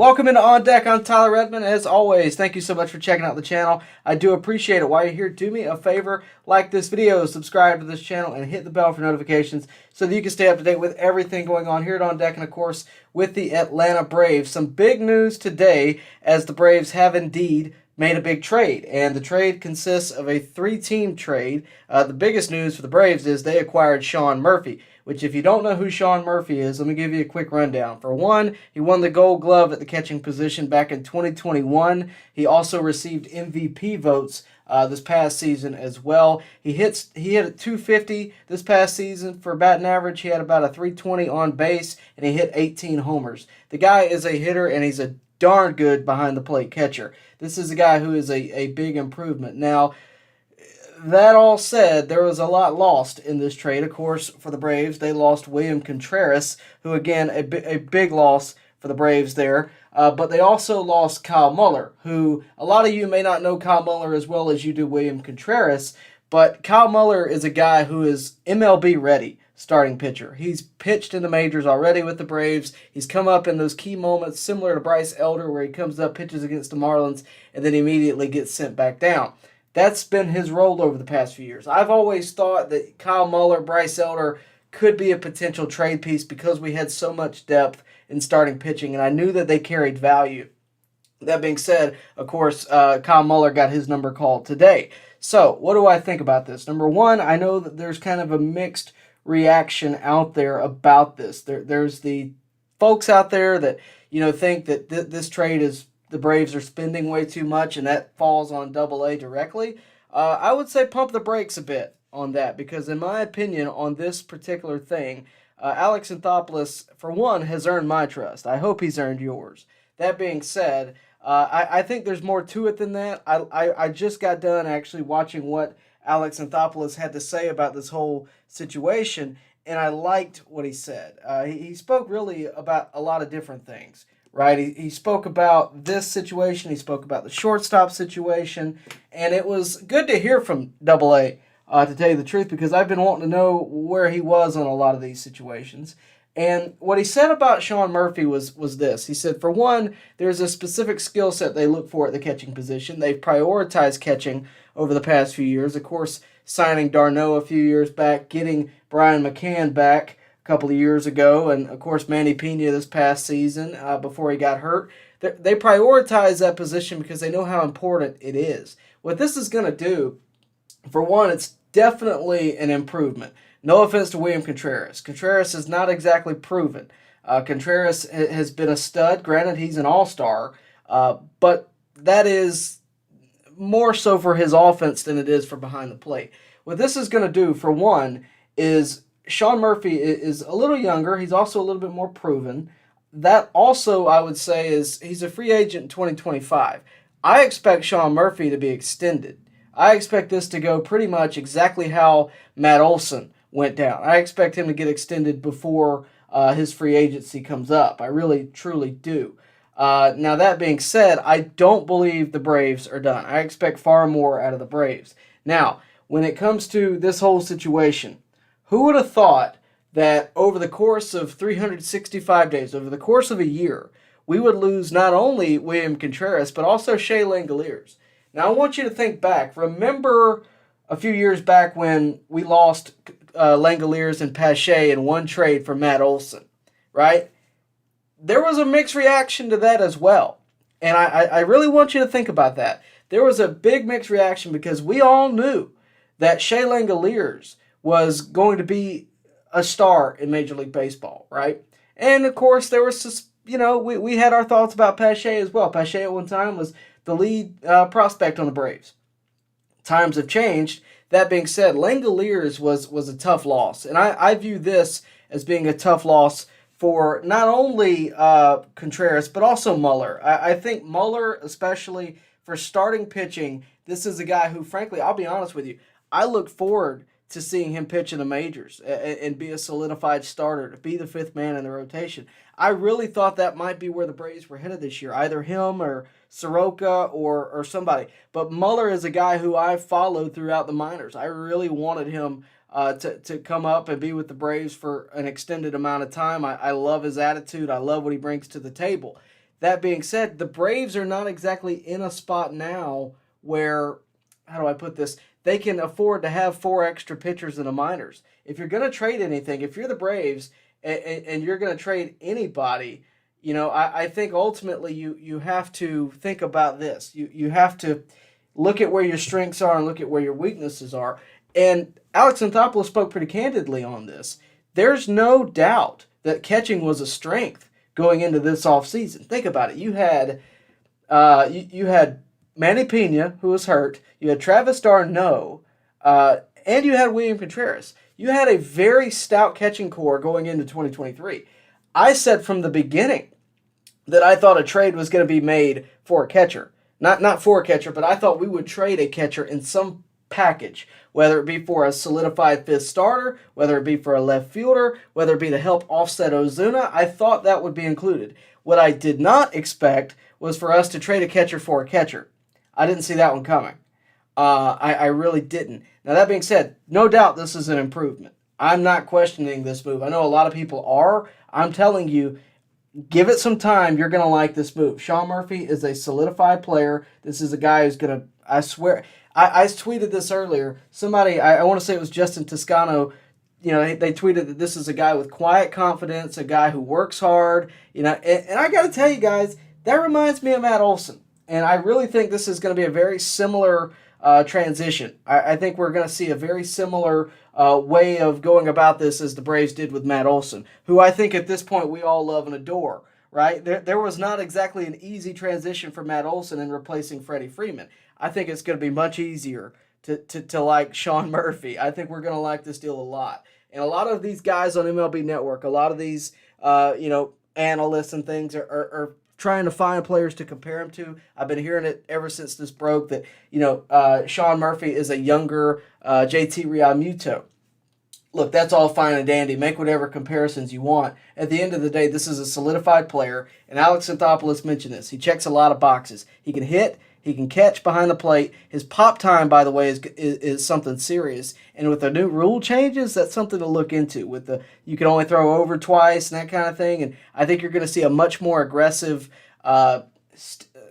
Welcome into On Deck. I'm Tyler Redmond. As always, thank you so much for checking out the channel. I do appreciate it. While you're here, do me a favor, like this video, subscribe to this channel, and hit the bell for notifications so that you can stay up to date with everything going on here at On Deck and, of course, with the Atlanta Braves. Some big news today as the Braves have indeed made a big trade, and the trade consists of a three-team trade. The biggest news for the Braves is they acquired Sean Murphy, which if you don't know who Sean Murphy is, let me give you a quick rundown. For one, he won the Gold Glove at the catching position back in 2021. He also received MVP votes this past season as well. He hit a 250 this past season for batting average. He had about a 320 on base, and he hit 18 homers. The guy is a hitter, and he's a darn good behind the plate catcher. This is a guy who is a big improvement. Now, that all said, there was a lot lost in this trade. Of course, for the Braves, they lost William Contreras, who, again, a big loss for the Braves there. But they also lost Kyle Muller, who a lot of you may not know Kyle Muller as well as you do William Contreras. But Kyle Muller is a guy who is MLB ready starting pitcher. He's pitched in the majors already with the Braves. He's come up in those key moments similar to Bryce Elder where he comes up, pitches against the Marlins, and then immediately gets sent back down. That's been his role over the past few years. I've always thought that Kyle Muller, Bryce Elder could be a potential trade piece because we had so much depth in starting pitching, and I knew that they carried value. That being said, of course, Kyle Muller got his number called today. So what do I think about this? Number one, I know that there's kind of a mixed reaction out there about this. There's the folks out there that think that this trade is the Braves are spending way too much, and that falls on Double-A directly. I would say pump the brakes a bit on that because, in my opinion, on this particular thing, Alex Anthopoulos, for one, has earned my trust. I hope he's earned yours. That being said, I think there's more to it than that. I just got done actually watching what Alex Anthopoulos had to say about this whole situation, and I liked what he said. He spoke really about a lot of different things. Right, he spoke about this situation, he spoke about the shortstop situation, and it was good to hear from Double-A, to tell you the truth, because I've been wanting to know where he was on a lot of these situations. And what he said about Sean Murphy was this. He said, for one, there's a specific skill set they look for at the catching position. They've prioritized catching over the past few years. Of course, signing d'Arnaud a few years back, getting Brian McCann back couple of years ago, and of course Manny Pina this past season before he got hurt. They prioritize that position because they know how important it is. What this is going to do, for one, it's definitely an improvement. No offense to William Contreras. Contreras is not exactly proven. Contreras has been a stud. Granted, he's an all-star, but that is more so for his offense than it is for behind the plate. What this is going to do, for one, is Sean Murphy is a little younger. He's also a little bit more proven. That also, I would say, is he's a free agent in 2025. I expect Sean Murphy to be extended. I expect this to go pretty much exactly how Matt Olson went down. I expect him to get extended before his free agency comes up. I really, truly do. Now, that being said, I don't believe the Braves are done. I expect far more out of the Braves. Now, when it comes to this whole situation, who would have thought that over the course of 365 days, over the course of a year, we would lose not only William Contreras, but also Shea Langoliers? Now, I want you to think back. Remember a few years back when we lost Langoliers and Pache in one trade for Matt Olson, right? There was a mixed reaction to that as well. And I really want you to think about that. There was a big mixed reaction because we all knew that Shea Langoliers was going to be a star in Major League Baseball, right? And, of course, there was, we had our thoughts about Pache as well. Pache at one time was the lead prospect on the Braves. Times have changed. That being said, Langoliers was a tough loss. And I view this as being a tough loss for not only Contreras, but also Muller. I think Muller, especially for starting pitching, this is a guy who, frankly, I'll be honest with you, I look forward to seeing him pitch in the majors and be a solidified starter, to be the fifth man in the rotation. I really thought that might be where the Braves were headed this year, either him or Soroka or somebody. But Muller is a guy who I followed throughout the minors. I really wanted him to come up and be with the Braves for an extended amount of time. I love his attitude. I love what he brings to the table. That being said, the Braves are not exactly in a spot now where, how do I put this, they can afford to have 4 extra pitchers in the minors. If you're going to trade anything, if you're the Braves and you're going to trade anybody, I think ultimately you have to think about this. You have to look at where your strengths are and look at where your weaknesses are. And Alex Anthopoulos spoke pretty candidly on this. There's no doubt that catching was a strength going into this offseason. Think about it. You had Manny Pina, who was hurt. You had Travis d'Arnaud, and you had William Contreras. You had a very stout catching core going into 2023. I said from the beginning that I thought a trade was going to be made for a catcher. Not for a catcher, but I thought we would trade a catcher in some package, whether it be for a solidified 5th starter, whether it be for a left fielder, whether it be to help offset Ozuna. I thought that would be included. What I did not expect was for us to trade a catcher for a catcher. I didn't see that one coming. I really didn't. Now, that being said, no doubt this is an improvement. I'm not questioning this move. I know a lot of people are. I'm telling you, give it some time. You're going to like this move. Sean Murphy is a solidified player. This is a guy who's going to, I swear, I tweeted this earlier. Somebody, I want to say it was Justin Toscano, they tweeted that this is a guy with quiet confidence, a guy who works hard, and I got to tell you guys, that reminds me of Matt Olson. And I really think this is going to be a very similar transition. I think we're going to see a very similar way of going about this as the Braves did with Matt Olson, who I think at this point we all love and adore, right? There was not exactly an easy transition for Matt Olson in replacing Freddie Freeman. I think it's going to be much easier to like Sean Murphy. I think we're going to like this deal a lot. And a lot of these guys on MLB Network, a lot of these analysts and things are trying to find players to compare him to. I've been hearing it ever since this broke that, Sean Murphy is a younger JT Realmuto. Look, that's all fine and dandy. Make whatever comparisons you want. At the end of the day, this is a solidified player, and Alex Anthopoulos mentioned this. He checks a lot of boxes. He can hit. He can catch behind the plate. His pop time, by the way, is something serious. And with the new rule changes, that's something to look into. You can only throw over twice and that kind of thing. And I think you're going to see a much more aggressive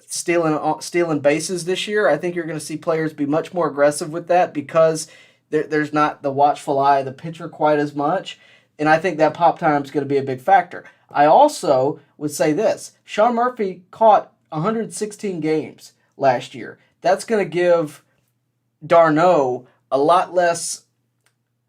stealing bases this year. I think you're going to see players be much more aggressive with that because there's not the watchful eye of the pitcher quite as much. And I think that pop time is going to be a big factor. I also would say this. Sean Murphy caught 116 games last year. That's going to give d'Arnaud a lot less,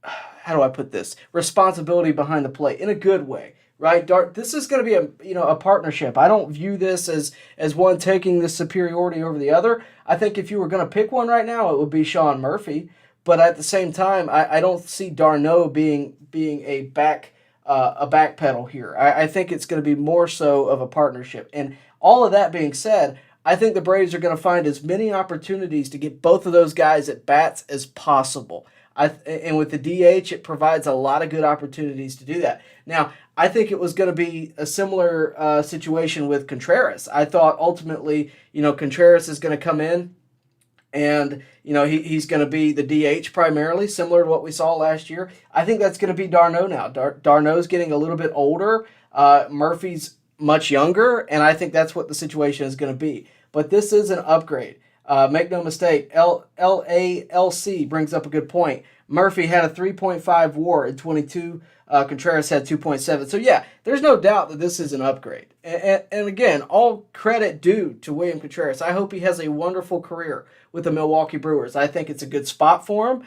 how do I put this, responsibility behind the plate in a good way, right? This is going to be a partnership. I don't view this as one taking the superiority over the other. I think if you were going to pick one right now, it would be Sean Murphy. But at the same time, I don't see d'Arnaud being a back pedal here. I think it's going to be more so of a partnership. And all of that being said, I think the Braves are going to find as many opportunities to get both of those guys at bats as possible. And with the DH, it provides a lot of good opportunities to do that. Now, I think it was going to be a similar situation with Contreras. I thought ultimately, Contreras is going to come in and, he's going to be the DH primarily, similar to what we saw last year. I think that's going to be d'Arnaud now. d'Arnaud's getting a little bit older. Murphy's much younger, and I think that's what the situation is going to be. But this is an upgrade. Make no mistake, LALC brings up a good point. Murphy had a 3.5 WAR in 22. Contreras had 2.7. So, yeah, there's no doubt that this is an upgrade. And again, all credit due to William Contreras. I hope he has a wonderful career with the Milwaukee Brewers. I think it's a good spot for him.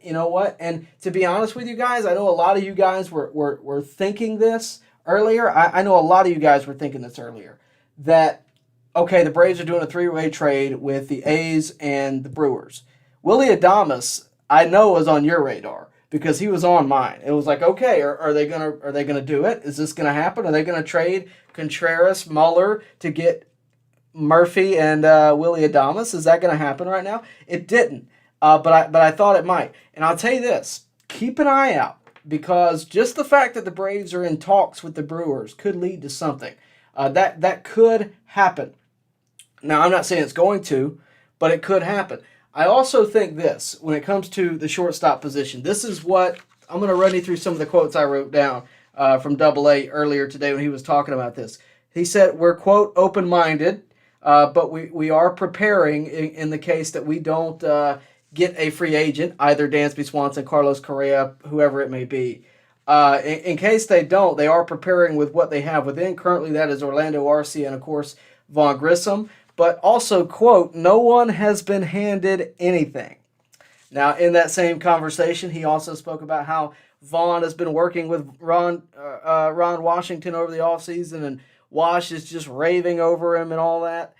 You know what? And to be honest with you guys, I know a lot of you guys were thinking this earlier. I know a lot of you guys were thinking this earlier. That, okay, the Braves are doing a 3-way trade with the A's and the Brewers. Willy Adames, I know, was on your radar because he was on mine. It was like, okay, are they gonna do it? Is this gonna happen? Are they gonna trade Contreras, Muller to get Murphy and Willy Adames? Is that gonna happen right now? It didn't, but I thought it might. And I'll tell you this: keep an eye out because just the fact that the Braves are in talks with the Brewers could lead to something. That could happen. Now, I'm not saying it's going to, but it could happen. I also think this, when it comes to the shortstop position, this is what, I'm going to run you through some of the quotes I wrote down from Double A earlier today when he was talking about this. He said, we're, quote, open-minded, but we are preparing in the case that we don't get a free agent, either Dansby Swanson, Carlos Correa, whoever it may be. In case they don't, they are preparing with what they have within. Currently, that is Orlando Arcia and, of course, Vaughn Grissom. But also, quote, no one has been handed anything. Now, in that same conversation, he also spoke about how Vaughn has been working with Ron Washington over the offseason, and Wash is just raving over him and all that.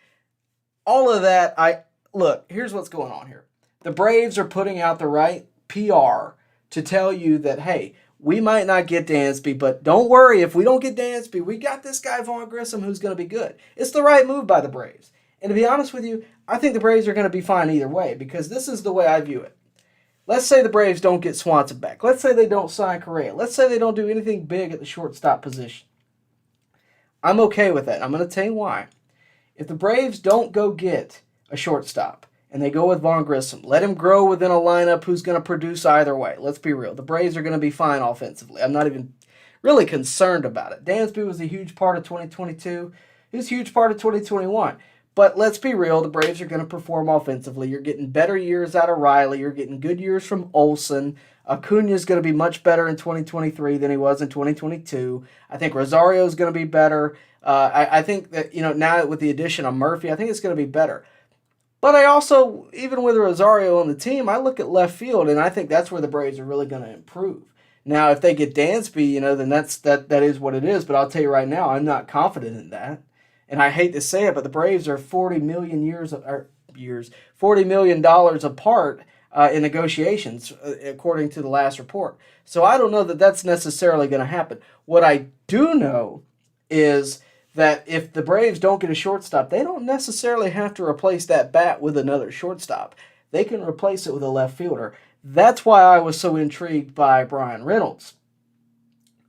All of that, look, here's what's going on here. The Braves are putting out the right PR to tell you that, hey, we might not get Dansby, but don't worry. If we don't get Dansby, we got this guy, Vaughn Grissom, who's going to be good. It's the right move by the Braves. And to be honest with you, I think the Braves are going to be fine either way, because this is the way I view it. Let's say the Braves don't get Swanson back. Let's say they don't sign Correa. Let's say they don't do anything big at the shortstop position. I'm okay with that. I'm going to tell you why. If the Braves don't go get a shortstop and they go with Vaughn Grissom, let him grow within a lineup who's going to produce either way. Let's be real. The Braves are going to be fine offensively. I'm not even really concerned about it. Dansby was a huge part of 2022. He was a huge part of 2021. But let's be real, the Braves are going to perform offensively. You're getting better years out of Riley. You're getting good years from Olsen. Acuna is going to be much better in 2023 than he was in 2022. I think Rosario is going to be better. I think that, now with the addition of Murphy, I think it's going to be better. But I also, even with Rosario on the team, I look at left field, and I think that's where the Braves are really going to improve. Now, if they get Dansby, then that is what it is. But I'll tell you right now, I'm not confident in that. And I hate to say it, but the Braves are $40 million apart in negotiations, according to the last report. So I don't know that that's necessarily going to happen. What I do know is that if the Braves don't get a shortstop, they don't necessarily have to replace that bat with another shortstop. They can replace it with a left fielder. That's why I was so intrigued by Bryan Reynolds.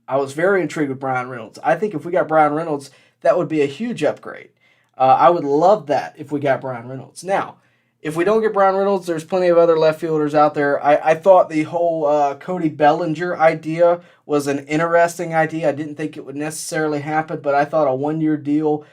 I was very intrigued with Bryan Reynolds. I think if we got Bryan Reynolds, that would be a huge upgrade. I would love that if we got Bryan Reynolds. Now, if we don't get Bryan Reynolds, there's plenty of other left fielders out there. I thought the whole Cody Bellinger idea was an interesting idea. I didn't think it would necessarily happen, but I thought a one-year deal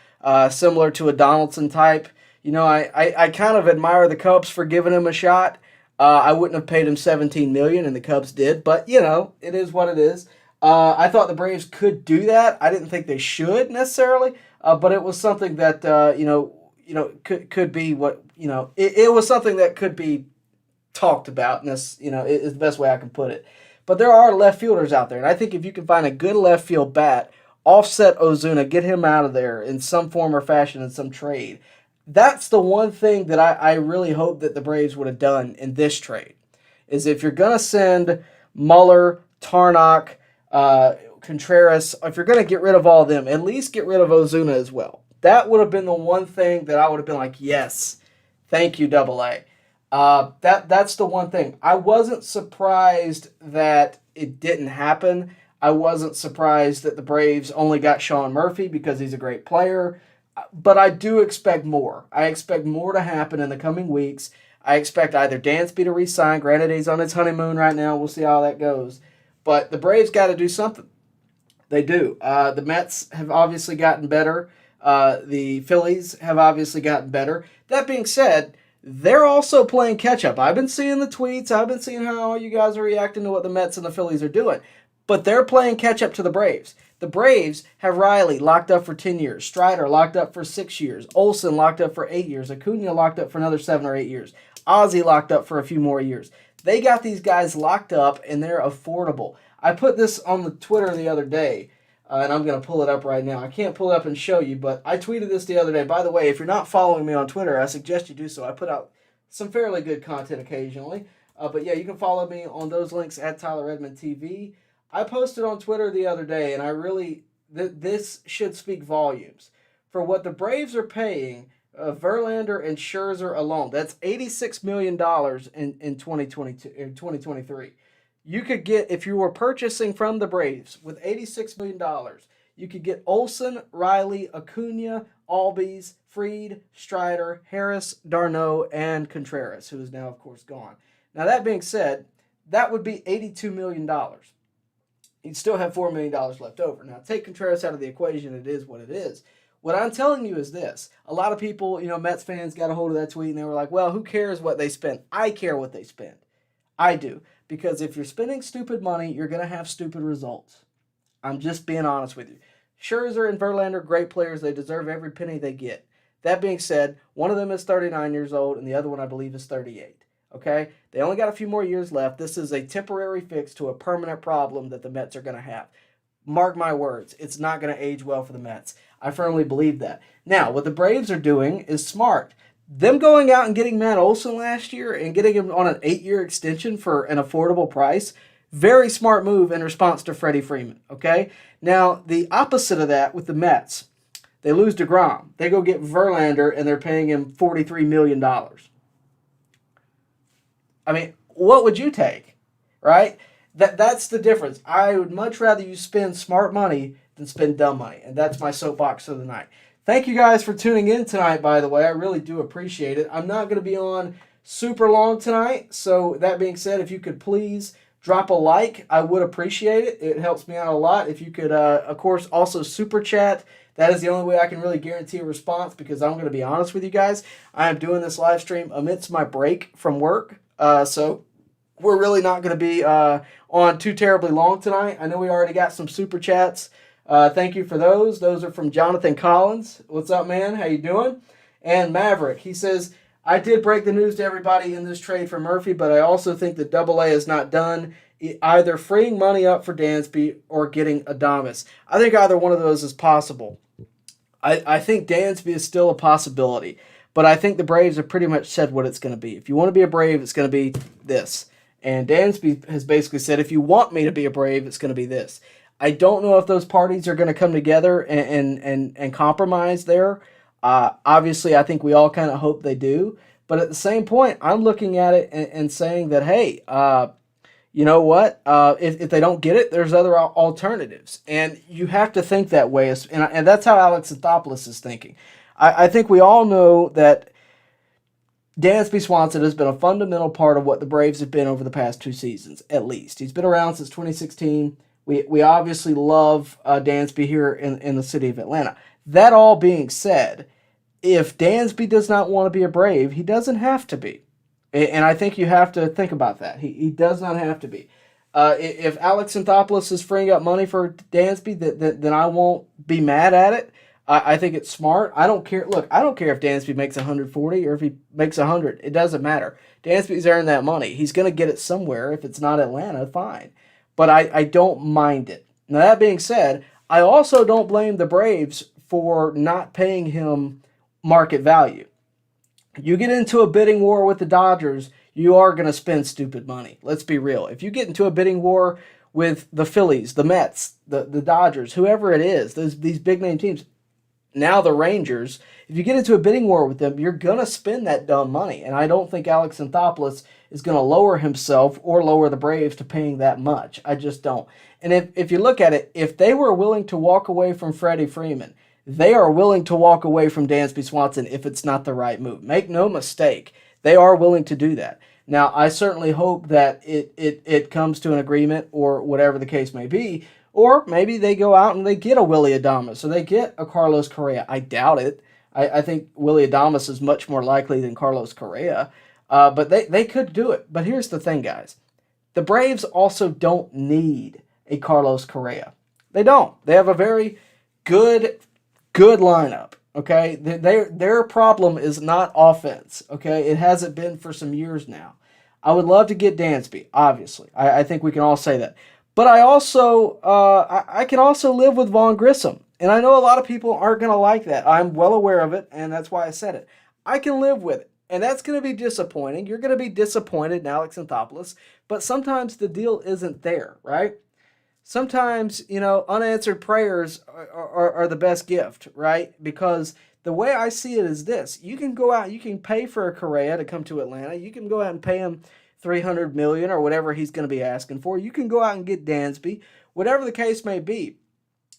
similar to a Donaldson type. I kind of admire the Cubs for giving him a shot. I wouldn't have paid him $17 million, and the Cubs did, but, it is what it is. I thought the Braves could do that. I didn't think they should necessarily, but it was something that could be what it was something that could be talked about. And this is the best way I can put it. But there are left fielders out there, and I think if you can find a good left field bat, offset Ozuna, get him out of there in some form or fashion in some trade. That's the one thing that I really hope that the Braves would have done in this trade. Is if you're gonna send Muller, Tarnok, Contreras, if you're going to get rid of all of them, at least get rid of Ozuna as well. That would have been the one thing that I would have been like, yes, thank you, AA. That's the one thing. I wasn't surprised that it didn't happen. I wasn't surprised that the Braves only got Sean Murphy because he's a great player. But I do expect more. I expect more to happen in the coming weeks. I expect either Dansby to re-sign. Granted, he's on his honeymoon right now. We'll see how that goes. But the Braves got to do something. They do. The Mets have obviously gotten better. The Phillies have obviously gotten better. That being said, they're also playing catch-up. I've been seeing the tweets. I've been seeing how all you guys are reacting to what the Mets and the Phillies are doing. But they're playing catch-up to the Braves. The Braves have Riley locked up for 10 years. Strider locked up for 6 years. Olsen locked up for 8 years. Acuna locked up for another 7 or 8 years. Ozzy locked up for a few more years. They got these guys locked up, and they're affordable. I put this on the Twitter the other day, and I'm going to pull it up right now. I can't pull it up and show you, but I tweeted this the other day. By the way, if you're not following me on Twitter, I suggest you do so. I put out some fairly good content occasionally. But yeah, you can follow me on those links at Tyler Redmond TV. I posted on Twitter the other day, and I really, this should speak volumes. For what the Braves are paying Verlander and Scherzer alone, that's $86 million in 2022 in 2023. You could get, if you were purchasing from the Braves with $86 million, you could get Olsen, Riley, Acuna, Albies, Fried, Strider, Harris, d'Arnaud, and Contreras, who is now, of course, gone. Now, that being said, that would be $82 million. You'd still have $4 million left over. Now, take Contreras out of the equation, it is what it is. What I'm telling you is this. A lot of people, Mets fans got a hold of that tweet and they were like, well, who cares what they spend? I care what they spend. I do. Because if you're spending stupid money, you're going to have stupid results. I'm just being honest with you. Scherzer and Verlander, great players. They deserve every penny they get. That being said, one of them is 39 years old and the other one, I believe, is 38. Okay? They only got a few more years left. This is a temporary fix to a permanent problem that the Mets are going to have. Mark my words, it's not going to age well for the Mets. I firmly believe that. Now, what the Braves are doing is smart. Them going out and getting Matt Olson last year and getting him on an 8-year extension for an affordable price, very smart move in response to Freddie Freeman, okay? Now, the opposite of that with the Mets, they lose DeGrom. They go get Verlander, and they're paying him $43 million. I mean, what would you take, right? That's the difference. I would much rather you spend smart money than spend dumb money, and that's my soapbox of the night. Thank you guys for tuning in tonight, by the way. I really do appreciate it. I'm not going to be on super long tonight, so that being said, if you could please drop a like, I would appreciate it. It helps me out a lot. If you could, of course, also super chat. That is the only way I can really guarantee a response, because I'm going to be honest with you guys. I am doing this live stream amidst my break from work, so we're really not going to be on too terribly long tonight. I know we already got some super chats. Thank you for those. Those are from Jonathan Collins. What's up, man? How you doing? And Maverick, he says, I did break the news to everybody in this trade for Murphy, but I also think that AA is not done, either freeing money up for Dansby or getting Adames. I think either one of those is possible. I think Dansby is still a possibility, but I think the Braves have pretty much said what it's going to be. If you want to be a Brave, it's going to be this. And Dansby has basically said, if you want me to be a Brave, it's going to be this. I don't know if those parties are going to come together and compromise there. Obviously, I think we all kind of hope they do. But at the same point, I'm looking at it and saying that, hey, you know what? If they don't get it, there's other alternatives. And you have to think that way. And that's how Alex Anthopoulos is thinking. I think we all know that Dansby Swanson has been a fundamental part of what the Braves have been over the past 2 seasons, at least. He's been around since 2016. We obviously love Dansby here in the city of Atlanta. That all being said, if Dansby does not want to be a Brave, he doesn't have to be. And I think you have to think about that. He does not have to be. If Alex Anthopoulos is freeing up money for Dansby, then I won't be mad at it. I think it's smart. I don't care. Look, I don't care if Dansby makes 140 or if he makes 100. It doesn't matter. Dansby's earned that money. He's going to get it somewhere. If it's not Atlanta, fine. But I don't mind it. Now, that being said, I also don't blame the Braves for not paying him market value. You get into a bidding war with the Dodgers, you are going to spend stupid money. Let's be real. If you get into a bidding war with the Phillies, the Mets, the Dodgers, whoever it is, these big-name teams, now the Rangers, if you get into a bidding war with them, you're going to spend that dumb money. And I don't think Alex Anthopoulos is going to lower himself or lower the Braves to paying that much. I just don't. And if you look at it, if they were willing to walk away from Freddie Freeman, they are willing to walk away from Dansby Swanson if it's not the right move. Make no mistake, they are willing to do that. Now, I certainly hope that it comes to an agreement or whatever the case may be, or maybe they go out and they get a Willy Adames, so they get a Carlos Correa. I doubt it. I think Willy Adames is much more likely than Carlos Correa, but they could do it. But here's the thing, guys. The Braves also don't need a Carlos Correa. They don't. They have a very good lineup, okay? Their problem is not offense, okay? It hasn't been for some years now. I would love to get Dansby, obviously. I think we can all say that. But I also, I can also live with Vaughn Grissom. And I know a lot of people aren't going to like that. I'm well aware of it, and that's why I said it. I can live with it. And that's going to be disappointing. You're going to be disappointed in Alex Anthopoulos. But sometimes the deal isn't there, right? Sometimes, unanswered prayers are the best gift, right? Because the way I see it is this. You can go out, you can pay for a Correa to come to Atlanta. You can go out and pay him $300 million or whatever he's going to be asking for. You can go out and get Dansby, whatever the case may be.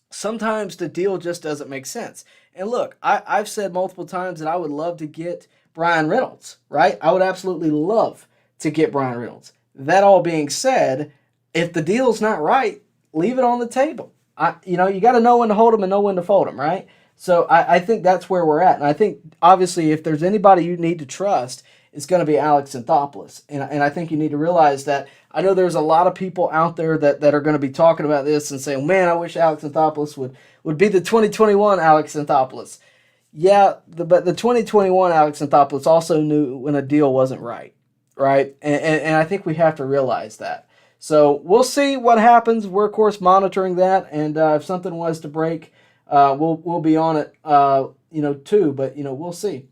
Sometimes the deal just doesn't make sense. And look, I've said multiple times that I would love to get Brian Reynolds, right? I would absolutely love to get Brian Reynolds. That all being said, if the deal's not right, leave it on the table. You got to know when to hold them and know when to fold them, right? So I think that's where we're at. And I think, obviously, if there's anybody you need to trust, it's going to be Alex Anthopoulos. And I think you need to realize that. I know there's a lot of people out there that are going to be talking about this and saying, man, I wish Alex Anthopoulos would be the 2021 Alex Anthopoulos. Yeah, but the 2021 Alex Anthopoulos also knew when a deal wasn't right, right? And I think we have to realize that. So we'll see what happens. We're, of course, monitoring that. And if something was to break, we'll be on it, too. But, we'll see.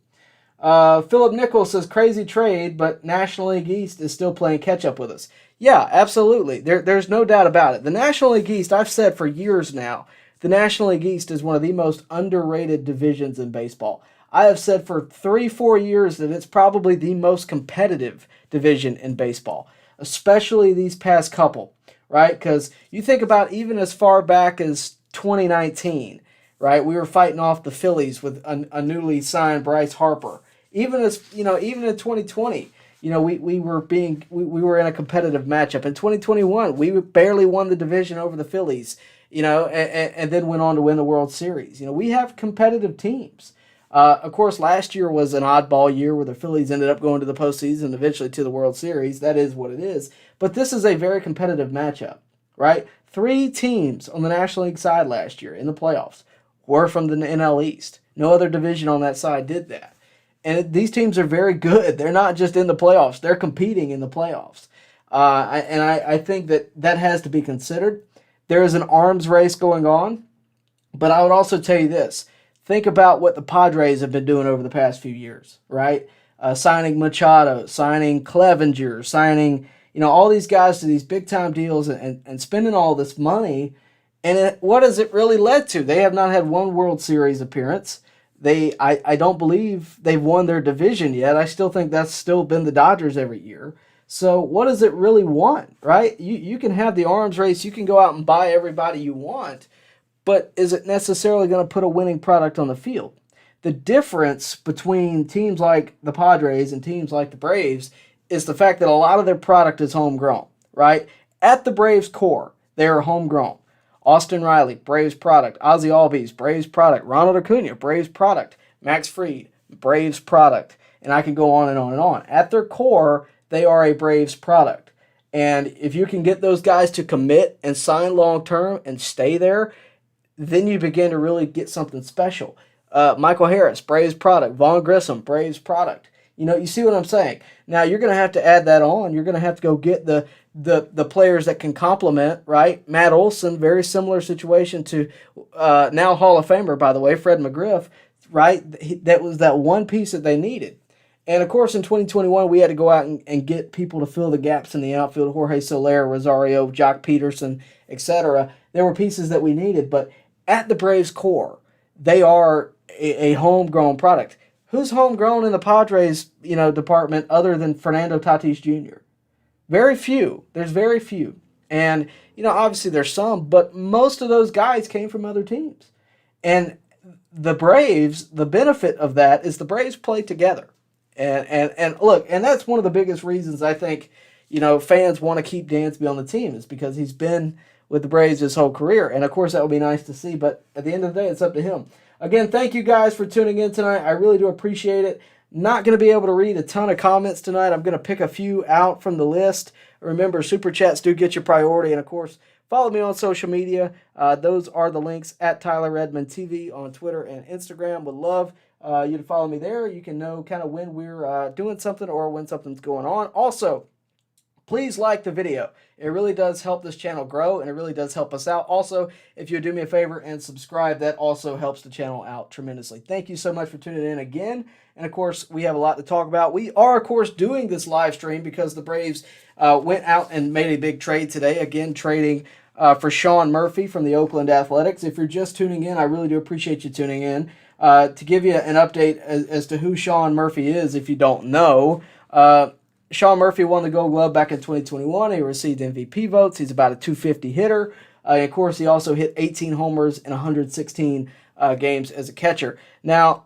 Philip Nichols says, crazy trade, but National League East is still playing catch-up with us. Yeah, absolutely. There's no doubt about it. The National League East, I've said for years now, the National League East is one of the most underrated divisions in baseball. I have said for 3-4 years that it's probably the most competitive division in baseball, especially these past couple, right? Because you think about even as far back as 2019, right? We were fighting off the Phillies with a newly signed Bryce Harper. Even in 2020, we were in a competitive matchup. In 2021, we barely won the division over the Phillies, and then went on to win the World Series. We have competitive teams. Of course, last year was an oddball year where the Phillies ended up going to the postseason and eventually to the World Series. That is what it is. But this is a very competitive matchup, right? 3 teams on the National League side last year in the playoffs were from the NL East. No other division on that side did that. And these teams are very good. They're not just in the playoffs. They're competing in the playoffs. I think that has to be considered. There is an arms race going on. But I would also tell you this. Think about what the Padres have been doing over the past few years, right? Signing Machado, signing Clevenger, signing all these guys to these big-time deals and spending all this money. And what has it really led to? They have not had one World Series appearance. I don't believe they've won their division yet. I still think that's still been the Dodgers every year. So what does it really want, right? You can have the arms race. You can go out and buy everybody you want. But is it necessarily going to put a winning product on the field? The difference between teams like the Padres and teams like the Braves is the fact that a lot of their product is homegrown, right? At the Braves' core, they are homegrown. Austin Riley, Braves product. Ozzie Albies, Braves product. Ronald Acuna, Braves product. Max Fried, Braves product. And I can go on and on and on. At their core, they are a Braves product. And if you can get those guys to commit and sign long-term and stay there, then you begin to really get something special. Michael Harris, Braves product. Vaughn Grissom, Braves product. You see what I'm saying? Now, you're going to have to add that on. You're going to have to go get the players that can complement, right? Matt Olson, very similar situation to now Hall of Famer, by the way, Fred McGriff, right? That was that one piece that they needed. And, of course, in 2021, we had to go out and get people to fill the gaps in the outfield. Jorge Soler, Rosario, Jock Peterson, etc. There were pieces that we needed. But at the Braves' core, they are a homegrown product. Who's homegrown in the Padres, department other than Fernando Tatis Jr.? Very few. There's very few. And, obviously there's some, but most of those guys came from other teams. And the Braves, the benefit of that is the Braves play together. And look, and that's one of the biggest reasons I think, fans want to keep Dansby on the team is because he's been with the Braves his whole career. And, of course, that would be nice to see. But at the end of the day, it's up to him. Again, thank you guys for tuning in tonight. I really do appreciate it. Not going to be able to read a ton of comments tonight. I'm going to pick a few out from the list. Remember, Super Chats do get your priority. And, of course, follow me on social media. Those are the links at Tyler Redmond TV on Twitter and Instagram. Would love you to follow me there. You can know kind of when we're doing something or when something's going on. Also, please like the video. It really does help this channel grow, and it really does help us out. Also, if you do me a favor and subscribe, that also helps the channel out tremendously. Thank you so much for tuning in again. And, of course, we have a lot to talk about. We are, of course, doing this live stream because the Braves went out and made a big trade today. Again, trading for Sean Murphy from the Oakland Athletics. If you're just tuning in, I really do appreciate you tuning in. To give you an update as to who Sean Murphy is, if you don't know, Sean Murphy won the Gold Glove back in 2021. He received MVP votes. He's about a 250 hitter. And of course, he also hit 18 homers in 116 games as a catcher. Now,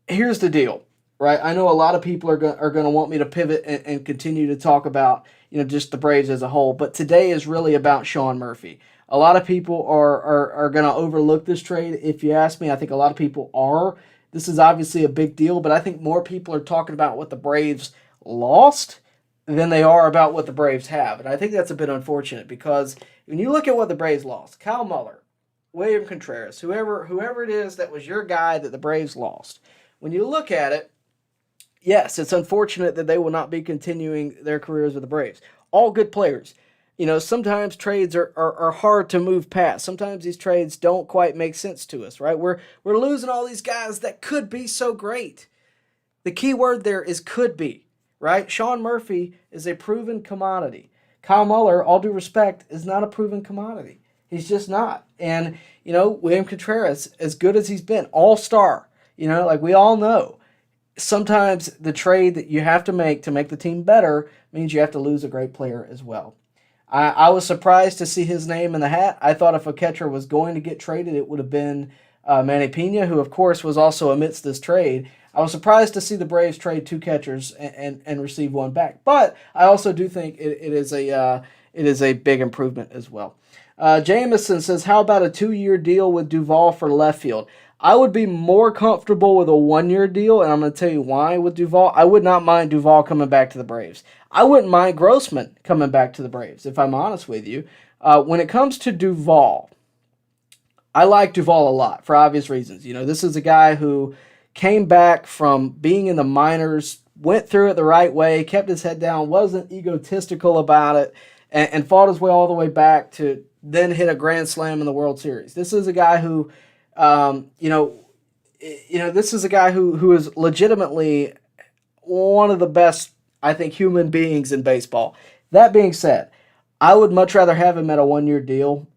here's the deal, right? I know a lot of people are going to want me to pivot and continue to talk about just the Braves as a whole. But today is really about Sean Murphy. A lot of people are going to overlook this trade. If you ask me, I think a lot of people are. This is obviously a big deal, but I think more people are talking about what the Braves lost than they are about what the Braves have. And I think that's a bit unfortunate because when you look at what the Braves lost, Kyle Muller, William Contreras, whoever it is that was your guy that the Braves lost, when you look at it, yes, it's unfortunate that they will not be continuing their careers with the Braves. All good players. You know, sometimes trades are hard to move past. Sometimes these trades don't quite make sense to us, right? We're losing all these guys that could be so great. The key word there is could be, right? Sean Murphy is a proven commodity. Kyle Muller, all due respect, is not a proven commodity. He's just not. And, you know, William Contreras, as good as he's been, all-star, you know, like we all know, sometimes the trade that you have to make the team better means you have to lose a great player as well. I was surprised to see his name in the hat. I thought if a catcher was going to get traded, it would have been Manny Pina, who, of course, was also amidst this trade. I was surprised to see the Braves trade 2 catchers and receive 1 back. But I also do think it is a big improvement as well. Jameson says, how about a 2-year deal with Duvall for left field? I would be more comfortable with a 1-year deal, and I'm going to tell you why with Duvall. I would not mind Duvall coming back to the Braves. I wouldn't mind Grossman coming back to the Braves, if I'm honest with you. When it comes to Duvall, I like Duvall a lot for obvious reasons. You know, this is a guy who came back from being in the minors, went through it the right way, kept his head down, wasn't egotistical about it, and fought his way all the way back to then hit a grand slam in the World Series. This is a guy who, this is a guy who is legitimately one of the best, I think, human beings in baseball. That being said, I would much rather have him at a 1-year deal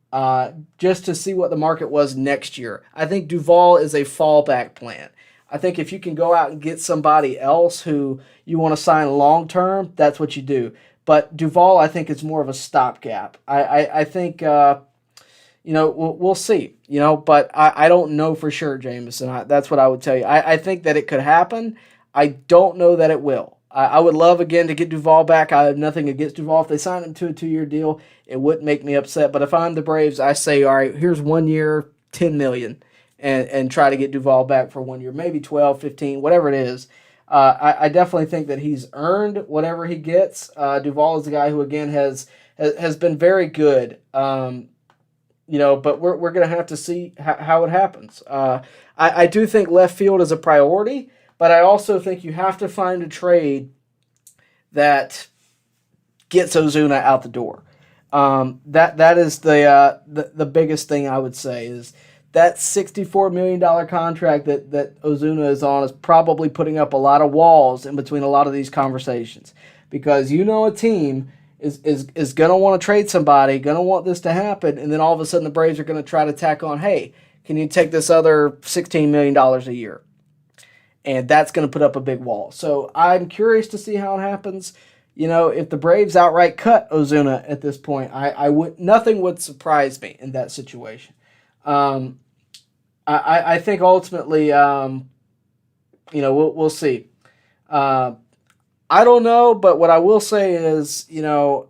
just to see what the market was next year. I think Duvall is a fallback plan. I think if you can go out and get somebody else who you want to sign long-term, that's what you do. But Duvall, I think, is more of a stopgap. I think, we'll see. But I don't know for sure, Jameson. That's what I would tell you. I think that it could happen. I don't know that it will. I would love, again, to get Duvall back. I have nothing against Duvall. If they sign him to a 2-year deal, it wouldn't make me upset. But if I'm the Braves, I say, all right, here's 1 year, $10 million, and try to get Duvall back for 1 year, maybe 12, 15, whatever it is. I definitely think that he's earned whatever he gets. Duvall is a guy who, again, has been very good. But we're going to have to see how it happens. I do think left field is a priority, but I also think you have to find a trade that gets Ozuna out the door. That is the biggest thing I would say is that $64 million contract that Ozuna is on is probably putting up a lot of walls in between a lot of these conversations, because a team is going to want to trade somebody, going to want this to happen, and then all of a sudden the Braves are going to try to tack on, hey, can you take this other $16 million a year? And that's going to put up a big wall. So I'm curious to see how it happens. If the Braves outright cut Ozuna at this point, nothing would surprise me in that situation. I think ultimately, we'll see. I don't know, but what I will say is, don't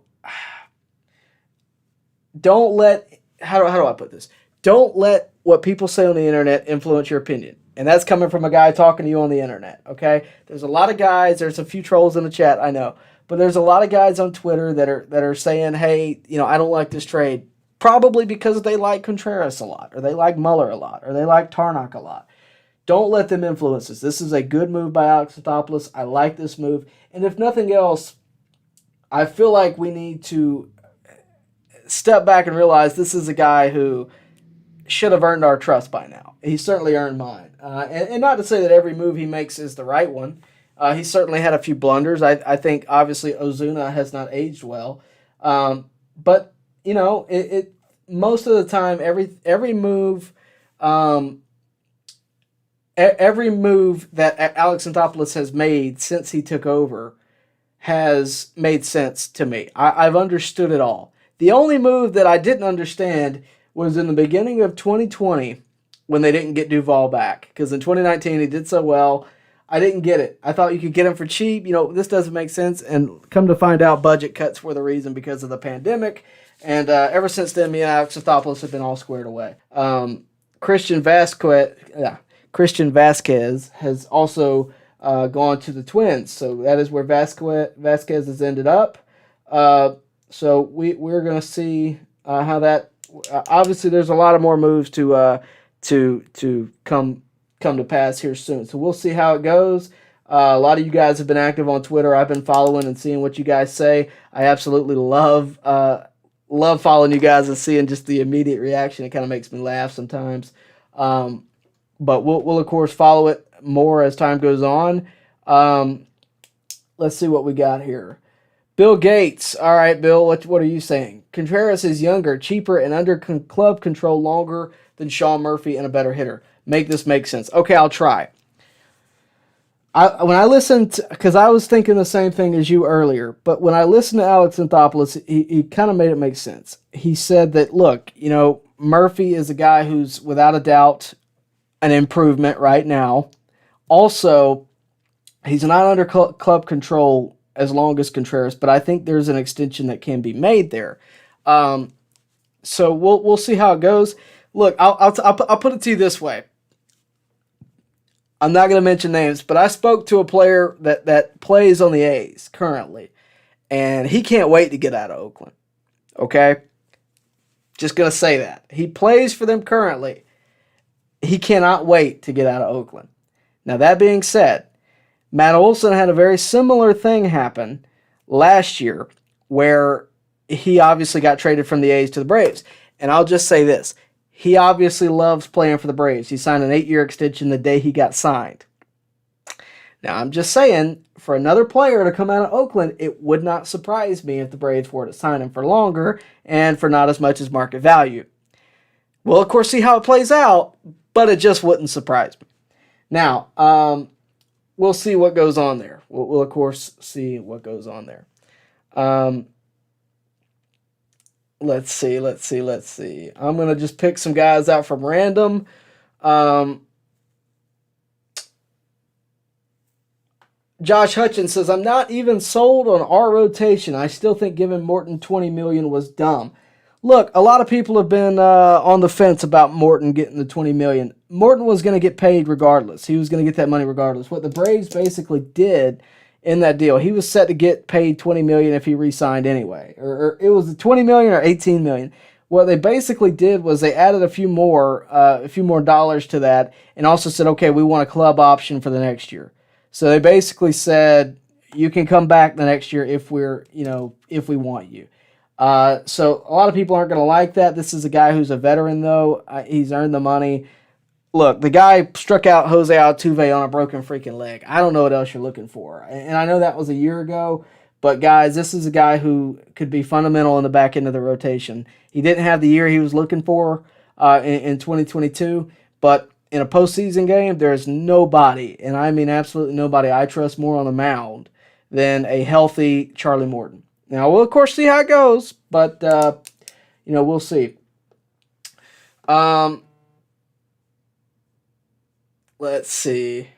let, how do I put this? Don't let what people say on the internet influence your opinion. And that's coming from a guy talking to you on the internet, okay? There's a lot of guys, there's a few trolls in the chat, I know. But there's a lot of guys on Twitter that are saying, hey, I don't like this trade. Probably because they like Contreras a lot, or they like Muller a lot, or they like Tarnok a lot. Don't let them influence us. This is a good move by Alex Anthopoulos. I like this move. And if nothing else, I feel like we need to step back and realize this is a guy who should have earned our trust by now. He certainly earned mine. And not to say that every move he makes is the right one. He certainly had a few blunders. I think, obviously, Ozuna has not aged well. But it most of the time, every move that Alex Anthopoulos has made since he took over has made sense to me. I've understood it all. The only move that I didn't understand was in the beginning of 2020 when they didn't get Duvall back, because in 2019 he did so well. I didn't get it. I thought you could get him for cheap. This doesn't make sense. And come to find out, budget cuts were the reason because of the pandemic. And ever since then, me and Alex Anthopoulos have been all squared away. Christian Vasquez has also gone to the Twins, so that is where Vasquez has ended up. So we're going to see how that. Obviously, there's a lot of more moves to come to pass here soon. So we'll see how it goes. A lot of you guys have been active on Twitter. I've been following and seeing what you guys say. I absolutely love following you guys and seeing just the immediate reaction. It kind of makes me laugh sometimes. But we'll of course follow it more as time goes on. Let's see what we got here. Bill Gates. All right, Bill, what are you saying? Contreras is younger, cheaper, and under club control longer than Sean Murphy and a better hitter. Make this make sense. Okay, I'll try. When I listened, because I was thinking the same thing as you earlier, but when I listened to Alex Anthopoulos, he kind of made it make sense. He said that, look, Murphy is a guy who's without a doubt an improvement right now. Also, he's not under club control as long as Contreras, but I think there's an extension that can be made there. So we'll see how it goes. Look, I'll put it to you this way. I'm not going to mention names, but I spoke to a player that plays on the A's currently, and he can't wait to get out of Oakland. Okay? Just going to say that. He plays for them currently. He cannot wait to get out of Oakland. Now, that being said, Matt Olson had a very similar thing happen last year where he obviously got traded from the A's to the Braves. And I'll just say this. He obviously loves playing for the Braves. He signed an 8-year extension the day he got signed. Now, I'm just saying, for another player to come out of Oakland, it would not surprise me if the Braves were to sign him for longer and for not as much as market value. We'll, of course, see how it plays out, but it just wouldn't surprise me. Now, we'll see what goes on there. We'll of course, see what goes on there. Let's see. I'm going to just pick some guys out from random. Josh Hutchins says, I'm not even sold on our rotation. I still think giving Morton $20 million was dumb. Look, a lot of people have been on the fence about Morton getting the $20 million. Morton was going to get paid regardless. He was going to get that money regardless. What the Braves basically did in that deal, he was set to get paid $20 million if he re-signed anyway. Or it was $20 million or $18 million. What they basically did was they added a few more dollars to that, and also said, okay, we want a club option for the next year. So they basically said, you can come back the next year if we want you. So a lot of people aren't going to like that. This is a guy who's a veteran, though. He's earned the money. Look, the guy struck out Jose Altuve on a broken freaking leg. I don't know what else you're looking for. And I know that was a year ago, but guys, this is a guy who could be fundamental in the back end of the rotation. He didn't have the year he was looking for in 2022, but in a postseason game, there's nobody, and I mean absolutely nobody, I trust more on the mound than a healthy Charlie Morton. Now, we'll, of course, see how it goes, but, we'll see. Let's see.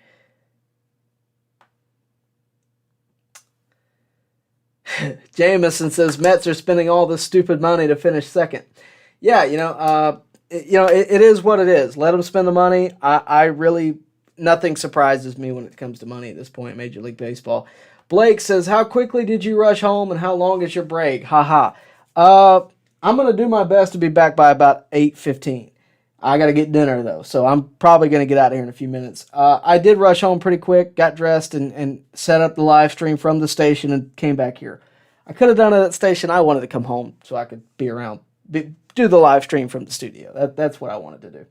Jameson says, Mets are spending all this stupid money to finish second. Yeah, it is what it is. Let them spend the money. I really, nothing surprises me when it comes to money at this point in Major League Baseball. Blake says, how quickly did you rush home and how long is your break? Haha. I'm going to do my best to be back by about 8:15. I got to get dinner, though, so I'm probably going to get out of here in a few minutes. I did rush home pretty quick, got dressed, and set up the live stream from the station and came back here. I could have done it at the station. I wanted to come home so I could be around, do the live stream from the studio. That's what I wanted to do.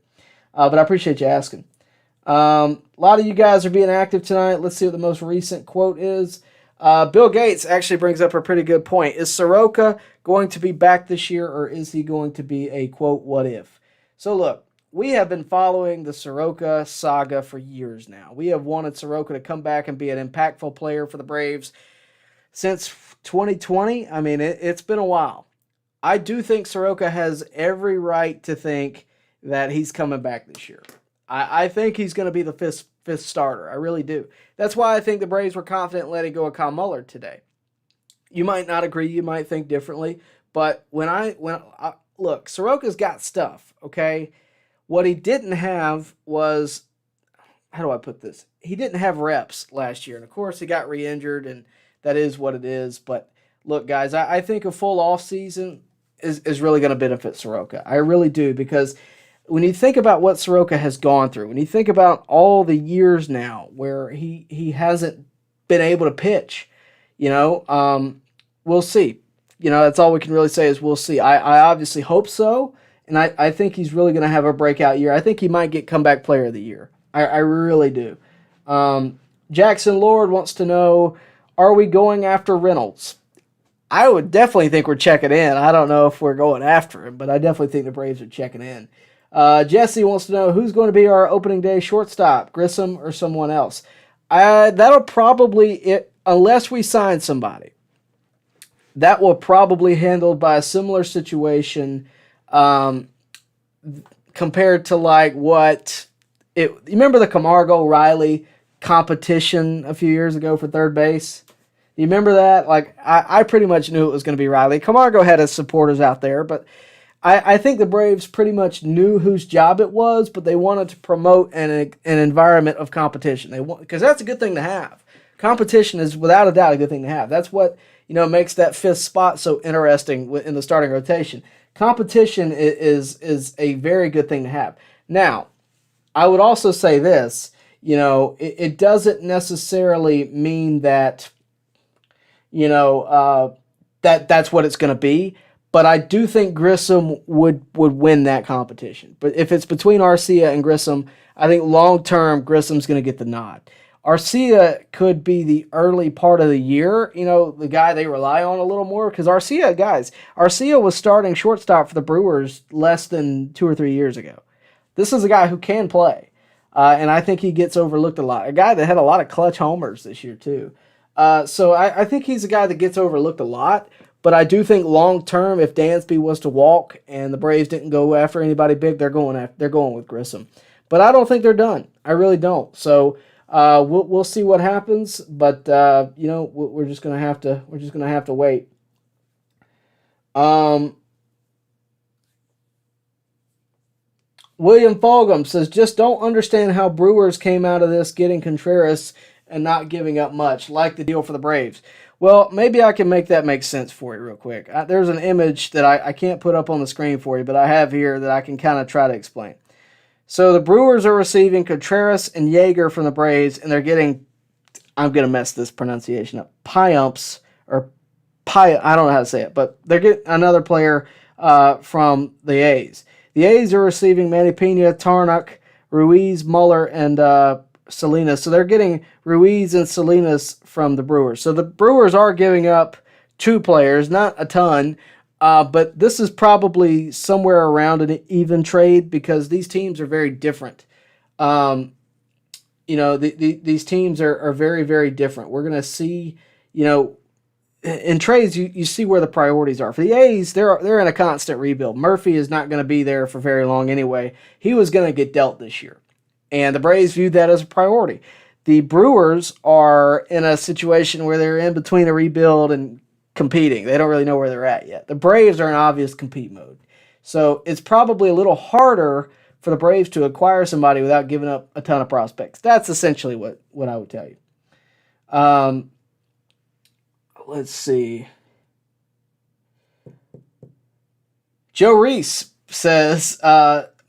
But I appreciate you asking. A lot of you guys are being active tonight. Let's see what the most recent quote is. Bill Gates actually brings up a pretty good point. Is Soroka going to be back this year, or is he going to be a, quote, what if? So look, we have been following the Soroka saga for years now. We have wanted Soroka to come back and be an impactful player for the Braves since 2020. I mean, it's been a while. I do think Soroka has every right to think that he's coming back this year. I think he's going to be the fifth starter. I really do. That's why I think the Braves were confident in letting go of Kyle Muller today. You might not agree. You might think differently. But look, Soroka's got stuff, okay? What he didn't have was, how do I put this? He didn't have reps last year. And of course, he got re injured, and that is what it is. But look, guys, I think a full offseason is really going to benefit Soroka. I really do, because when you think about what Soroka has gone through, when you think about all the years now where he hasn't been able to pitch, we'll see. That's all we can really say is we'll see. I obviously hope so, and I think he's really going to have a breakout year. I think he might get comeback player of the year. I really do. Jackson Lord wants to know, are we going after Reynolds? I would definitely think we're checking in. I don't know if we're going after him, but I definitely think the Braves are checking in. Jesse wants to know, who's going to be our opening day shortstop, Grissom or someone else? That'll probably, unless we sign somebody, that will probably be handled by a similar situation compared to like what you remember the Camargo-Riley competition a few years ago for third base? You remember that? Like, I pretty much knew it was going to be Riley. Camargo had his supporters out there, but I think the Braves pretty much knew whose job it was, but they wanted to promote an environment of competition. Because that's a good thing to have. Competition is without a doubt a good thing to have. That's what makes that fifth spot so interesting in the starting rotation. Competition is a very good thing to have. Now, I would also say this. It doesn't necessarily mean that that's what it's going to be. But I do think Grissom would win that competition. But if it's between Arcia and Grissom, I think long-term Grissom's going to get the nod. Arcia could be the early part of the year, the guy they rely on a little more. Because Arcia was starting shortstop for the Brewers less than 2 or 3 years ago. This is a guy who can play. And I think he gets overlooked a lot. A guy that had a lot of clutch homers this year, too. So I think he's a guy that gets overlooked a lot. But I do think long term, if Dansby was to walk and the Braves didn't go after anybody big, they're going with Grissom. But I don't think they're done. I really don't. So we'll see what happens. But we're just gonna have to wait. William Fulgham says, just don't understand how Brewers came out of this getting Contreras and not giving up much, like the deal for the Braves. Well, maybe I can make that make sense for you real quick. There's an image that I can't put up on the screen for you, but I have here that I can kind of try to explain. So the Brewers are receiving Contreras and Yeager from the Braves, and they're getting, I'm going to mess this pronunciation up, I don't know how to say it, but they're getting another player from the A's. The A's are receiving Manny Pina, Tarnok, Ruiz, Muller, and Salinas. So they're getting Ruiz and Salinas from the Brewers. So the Brewers are giving up 2 players, not a ton, but this is probably somewhere around an even trade because these teams are very different. These teams are very, very different. We're going to see, in trades, you see where the priorities are. For the A's, they're in a constant rebuild. Murphy is not going to be there for very long anyway. He was going to get dealt this year. And the Braves viewed that as a priority. The Brewers are in a situation where they're in between a rebuild and competing. They don't really know where they're at yet. The Braves are in obvious compete mode. So it's probably a little harder for the Braves to acquire somebody without giving up a ton of prospects. That's essentially what I would tell you. Let's see. Joe Reese says,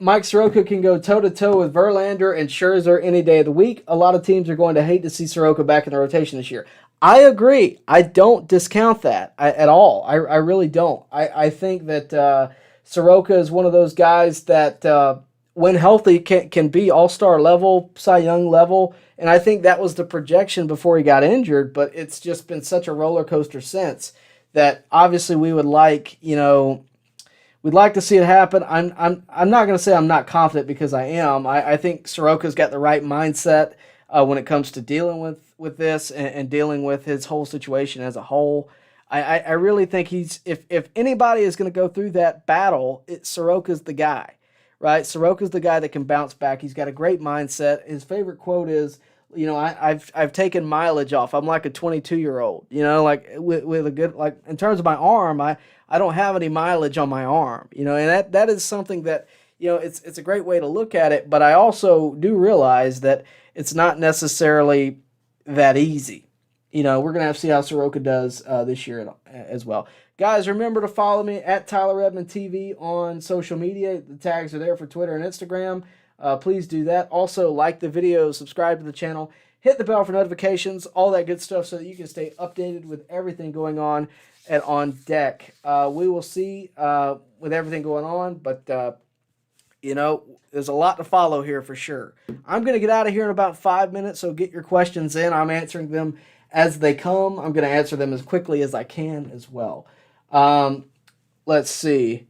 Mike Soroka can go toe-to-toe with Verlander and Scherzer any day of the week. A lot of teams are going to hate to see Soroka back in the rotation this year. I agree. I don't discount that at all. I really don't. I think that Soroka is one of those guys that, when healthy, can be all-star level, Cy Young level, and I think that was the projection before he got injured, but it's just been such a roller coaster since that obviously we would like, we'd like to see it happen. I'm not going to say I'm not confident because I am. I think Soroka's got the right mindset when it comes to dealing with this and dealing with his whole situation as a whole. I really think if anybody is going to go through that battle, Soroka's the guy, right? Soroka's the guy that can bounce back. He's got a great mindset. His favorite quote is, I've taken mileage off. I'm like a 22-year-old, like with a good, like in terms of my arm, I don't have any mileage on my arm, and that is something that, it's a great way to look at it, but I also do realize that it's not necessarily that easy. We're going to have to see how Soroka does this year as well. Guys, remember to follow me at Tyler Redmond TV on social media. The tags are there for Twitter and Instagram. Please do that. Also, like the video, subscribe to the channel, hit the bell for notifications, all that good stuff so that you can stay updated with everything going on at On Deck. We will see with everything going on, but, there's a lot to follow here for sure. I'm going to get out of here in about 5 minutes, so get your questions in. I'm answering them as they come. I'm going to answer them as quickly as I can as well. Let's see.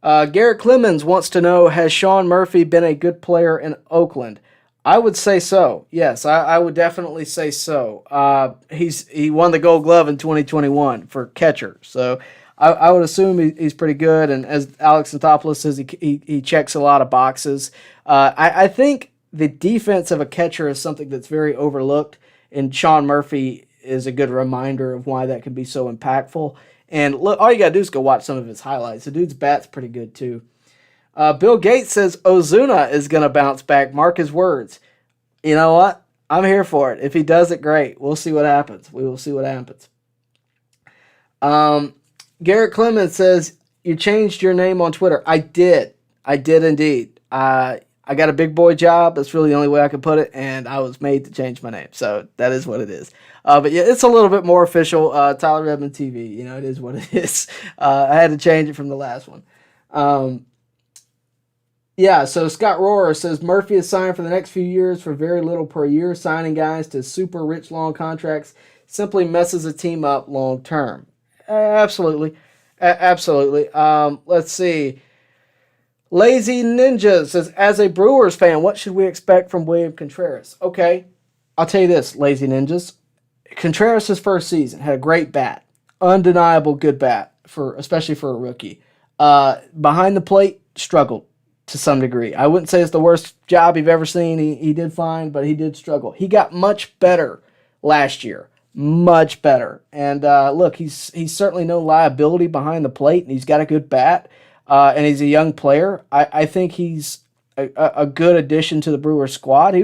Garrett Clemens wants to know, has Sean Murphy been a good player in Oakland? I would say so. Yes, I would definitely say so. He won the Gold Glove in 2021 for catcher, so I would assume he's pretty good. And as Alex Anthopoulos says, he checks a lot of boxes. I think the defense of a catcher is something that's very overlooked, and Sean Murphy is a good reminder of why that can be so impactful. And look, all you got to do is go watch some of his highlights. The dude's bat's pretty good, too. Bill Gates says Ozuna is going to bounce back. Mark his words. You know what? I'm here for it. If he does it, great. We'll see what happens. We will see what happens. Garrett Clemens says, you changed your name on Twitter. I did. I did indeed. I got a big boy job. That's really the only way I could put it, and I was made to change my name. So that is what it is. But yeah, it's a little bit more official. Tyler Redmond TV, it is what it is. I had to change it from the last one. Yeah, so Scott Rohrer says Murphy is signed for the next few years for very little per year. Signing guys to super rich long contracts simply messes a team up long term. Absolutely. Absolutely. Let's see. Lazy Ninja says, as a Brewers fan, what should we expect from William Contreras? Okay, I'll tell you this, Lazy Ninjas. Contreras' first season had a great bat. Undeniable good bat, especially for a rookie. Behind the plate, struggled to some degree. I wouldn't say it's the worst job you've ever seen. He did fine, but he did struggle. He got much better last year. Much better. And look, he's certainly no liability behind the plate, and he's got a good bat, and he's a young player. I think he's a good addition to the Brewers squad. I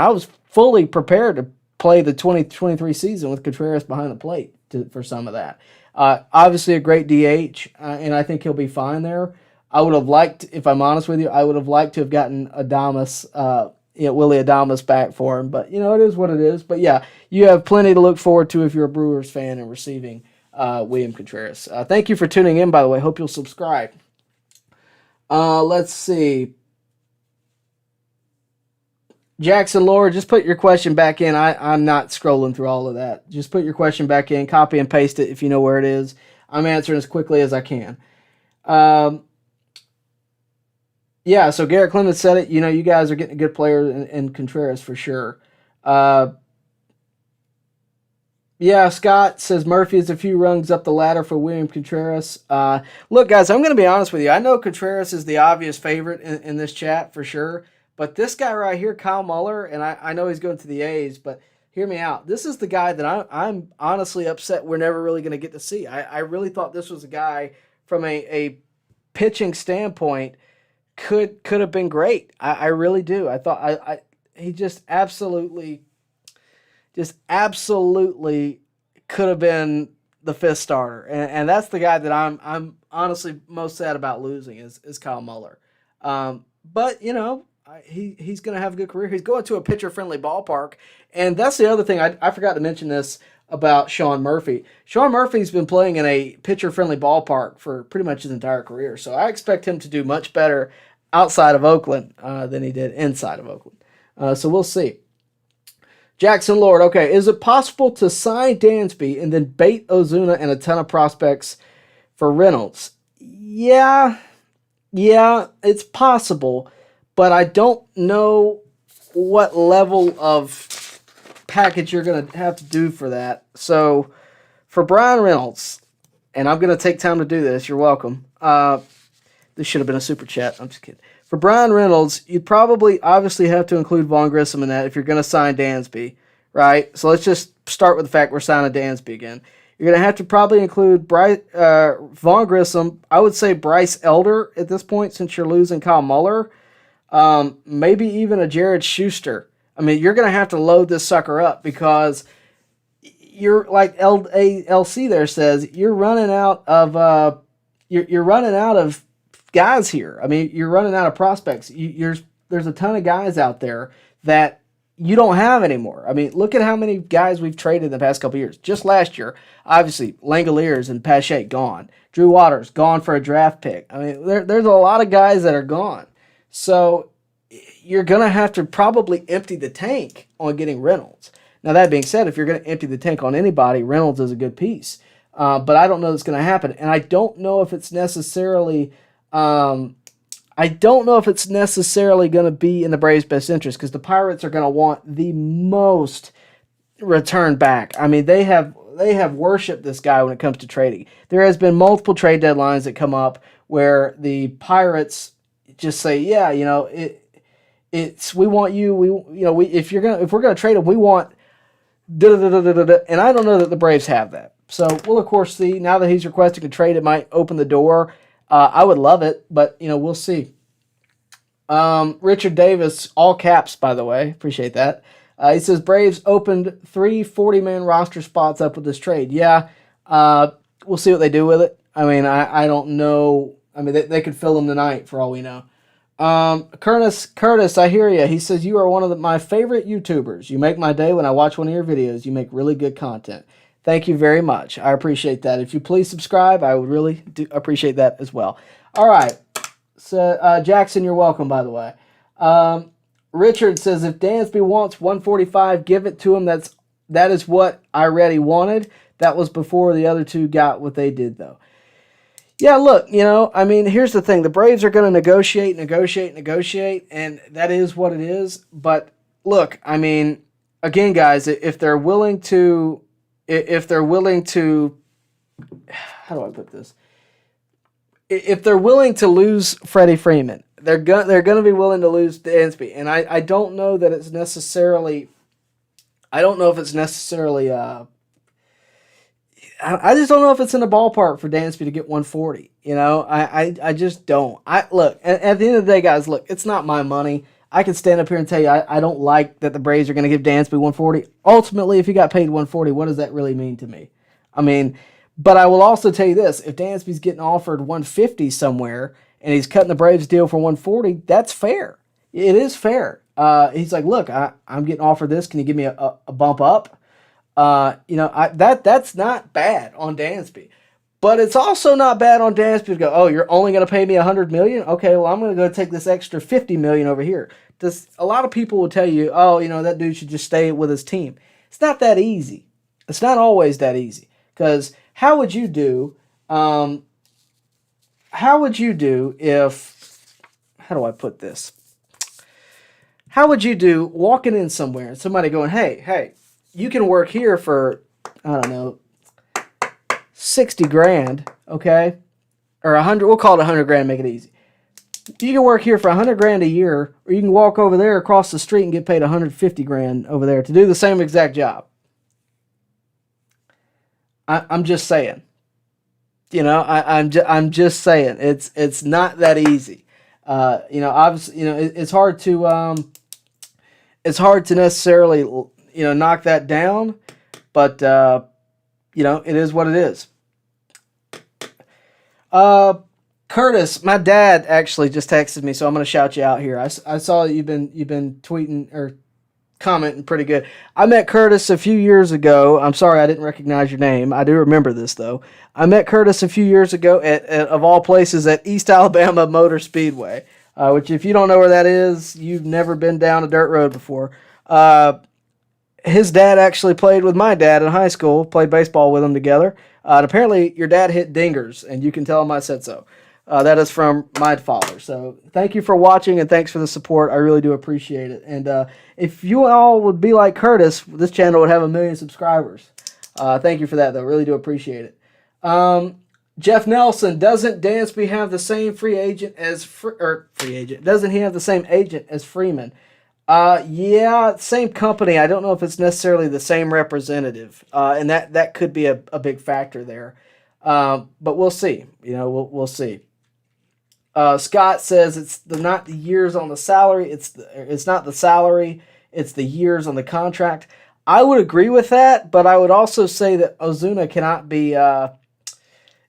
was fully prepared to play the 2023 season with Contreras behind the plate for some of that. Obviously a great DH, and I think he'll be fine there. I would have liked, if I'm honest with you, I would have liked to have gotten Willie Adames back for him, but it is what it is. But yeah, you have plenty to look forward to if you're a Brewers fan and receiving William Contreras. Thank you for tuning in, by the way. Hope you'll subscribe. Let's see. Jackson Lord, just put your question back in. I'm not scrolling through all of that. Just put your question back in, copy and paste it if you know where it is. I'm answering as quickly as I can. Yeah, so Garrett Clemens said it. You guys are getting a good player in Contreras for sure. Yeah, Scott says Murphy is a few rungs up the ladder for William Contreras. Look, guys, I'm going to be honest with you. I know Contreras is the obvious favorite in this chat for sure. But this guy right here, Kyle Muller, and I know he's going to the A's, but hear me out. This is the guy that I'm honestly upset we're never really going to get to see. I really thought this was a guy from a pitching standpoint could have been great. I really do. I thought he just absolutely could have been the fifth starter, and that's the guy that I'm honestly most sad about losing is Kyle Muller. But he's going to have a good career. He's going to a pitcher-friendly ballpark, and that's the other thing. I forgot to mention this about Sean Murphy. Sean Murphy's been playing in a pitcher-friendly ballpark for pretty much his entire career, so I expect him to do much better outside of Oakland than he did inside of Oakland. So we'll see. Jackson Lord, okay, is it possible to sign Dansby and then bait Ozuna and a ton of prospects for Reynolds? Yeah, it's possible, but I don't know what level of package you're going to have to do for that. So for Brian Reynolds, and I'm going to take time to do this, you're welcome. This should have been a super chat. I'm just kidding. For Brian Reynolds, you'd probably obviously have to include Vaughn Grissom in that if you're going to sign Dansby, right? So let's just start with the fact we're signing Dansby again. You're going to have to probably include Vaughn Grissom. I would say Bryce Elder at this point since you're losing Kyle Muller. Maybe even a Jared Schuster. I mean, you're going to have to load this sucker up because you're like LC there says you're running out of you're running out of guys here. I mean, you're running out of prospects. There's a ton of guys out there that you don't have anymore. I mean, look at how many guys we've traded in the past couple of years. Just last year, obviously, Langoliers and Pache gone. Drew Waters gone for a draft pick. I mean, there's a lot of guys that are gone. So you're going to have to probably empty the tank on getting Reynolds. Now, that being said, if you're going to empty the tank on anybody, Reynolds is a good piece. But I don't know that's going to happen. And I don't know if it's necessarily going to be in the Braves' best interest because the Pirates are going to want the most return back. I mean, they have worshipped this guy when it comes to trading. There has been multiple trade deadlines that come up where the Pirates just say, yeah, you know, we want you. If we're gonna trade him, we want. And I don't know that the Braves have that. So we'll of course see. Now that he's requesting a trade, it might open the door. I would love it, but we'll see. Richard Davis, all caps, by the way. Appreciate that. He says Braves opened 3 40-man roster spots up with this trade. Yeah, we'll see what they do with it. I mean, I don't know. I mean, they could fill them tonight for all we know. Curtis, I hear you. He says, you are one of my favorite YouTubers. You make my day when I watch one of your videos. You make really good content. Thank you very much. I appreciate that. If you please subscribe, I would really appreciate that as well. All right. So, Jackson, you're welcome, by the way. Richard says, if Dansby wants 145, give it to him. That is what I already wanted. That was before the other two got what they did, though. Yeah, look, I mean, here's the thing. The Braves are going to negotiate, and that is what it is. But look, I mean, again, guys, if they're willing to, how do I put this? If they're willing to lose Freddie Freeman, they're going to be willing to lose Dansby, and I don't know that it's necessarily. I don't know if it's necessarily. I just don't know if it's in the ballpark for Dansby to get 140. I just don't. Look, at the end of the day, guys, look, it's not my money. I can stand up here and tell you I don't like that the Braves are going to give Dansby 140. Ultimately, if he got paid 140, what does that really mean to me? I mean, but I will also tell you this. If Dansby's getting offered 150 somewhere and he's cutting the Braves deal for 140, that's fair. It is fair. He's like, look, I'm getting offered this. Can you give me a bump up? That's not bad on Dansby. But it's also not bad on Dansby to go, oh, you're only going to pay me $100 million? Okay, well, I'm going to go take this extra $50 million over here. A lot of people will tell you, oh, that dude should just stay with his team. It's not that easy. It's not always that easy. Because how would you do if, how do I put this? How would you do walking in somewhere and somebody going, hey, you can work here for, I don't know, 60 grand, okay? Or 100, we'll call it 100 grand, make it easy. You can work here for 100 grand a year, or you can walk over there across the street and get paid 150 grand over there to do the same exact job. I'm just saying. I'm just saying. It's not that easy. Obviously, it's hard to necessarily, knock that down, but it is what it is. Curtis, my dad actually just texted me, so I'm going to shout you out here. I saw that you've been tweeting or commenting pretty good. I met Curtis a few years ago. I'm sorry I didn't recognize your name. I do remember this, though. I met Curtis a few years ago at of all places, at East Alabama Motor Speedway, which if you don't know where that is, you've never been down a dirt road before. His dad actually played with my dad in high school, played baseball with him together. And apparently your dad hit dingers, and you can tell him I said so. That is from my father. So thank you for watching, and thanks for the support. I really do appreciate it. And if you all would be like Curtis, this channel would have 1 million subscribers. Thank you for that, though. Really do appreciate it. Jeff Nelson, doesn't Dansby have the same free agent as free agent? Doesn't he have the same agent as Freeman? Yeah, same company. I don't know if it's necessarily the same representative, and that could be a big factor there. But we'll see. We'll see. Scott says it's not the years on the salary. It's not the salary. It's the years on the contract. I would agree with that, but I would also say that Ozuna cannot be.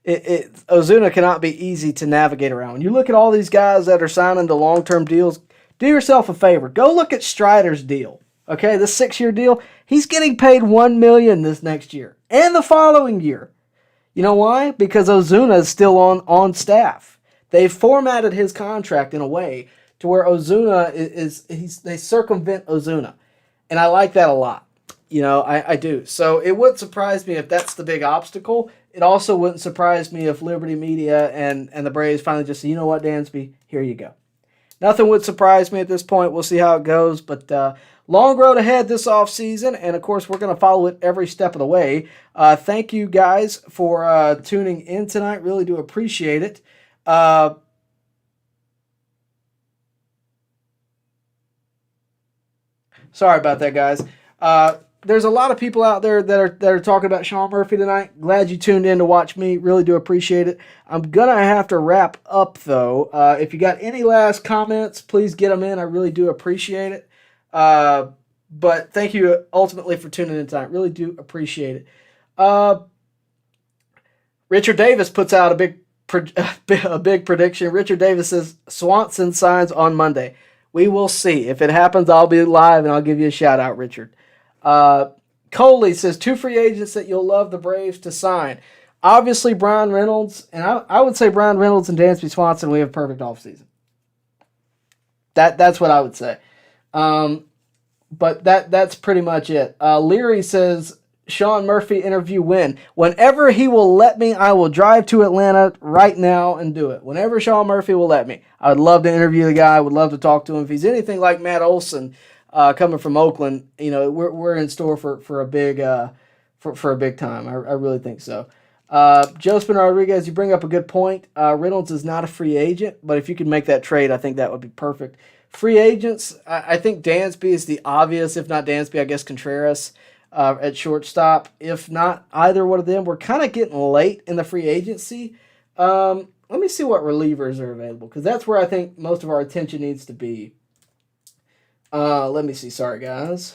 Ozuna cannot be easy to navigate around. When you look at all these guys that are signing to long-term deals, do yourself a favor. Go look at Strider's deal. Okay, this 6-year deal. He's getting paid $1 million this next year and the following year. You know why? Because Ozuna is still on staff. They've formatted his contract in a way to where Ozuna they circumvent Ozuna, and I like that a lot. I do. So it wouldn't surprise me if that's the big obstacle. It also wouldn't surprise me if Liberty Media and the Braves finally just say, you know what, Dansby, here you go. Nothing would surprise me at this point. We'll see how it goes. But long road ahead this offseason, and, of course, we're going to follow it every step of the way. Thank you guys for tuning in tonight. Really do appreciate it. Sorry about that, guys. There's a lot of people out there that are talking about Sean Murphy tonight. Glad you tuned in to watch me. Really do appreciate it. I'm going to have to wrap up, though. If you got any last comments, please get them in. I really do appreciate it. But thank you ultimately for tuning in tonight. Really do appreciate it. Richard Davis puts out a big prediction. Richard Davis says Swanson signs on Monday. We will see. If it happens, I'll be live and I'll give you a shout out, Richard. Coley says 2 free agents that you'll love the Braves to sign. Obviously, Brian Reynolds, and I would say Brian Reynolds and Dansby Swanson, we have a perfect offseason. That's what I would say. But that's pretty much it. Leary says, Sean Murphy interview when? Whenever he will let me, I will drive to Atlanta right now and do it. Whenever Sean Murphy will let me. I would love to interview the guy. I would love to talk to him. If he's anything like Matt Olson, coming from Oakland, we're in store for a big for a big time. I really think so. Josephine Rodriguez, you bring up a good point. Reynolds is not a free agent, but if you could make that trade, I think that would be perfect. Free agents, I think Dansby is the obvious. If not Dansby, I guess Contreras at shortstop. If not either one of them, we're kind of getting late in the free agency. Let me see what relievers are available, because that's where I think most of our attention needs to be. Let me see. Sorry, guys.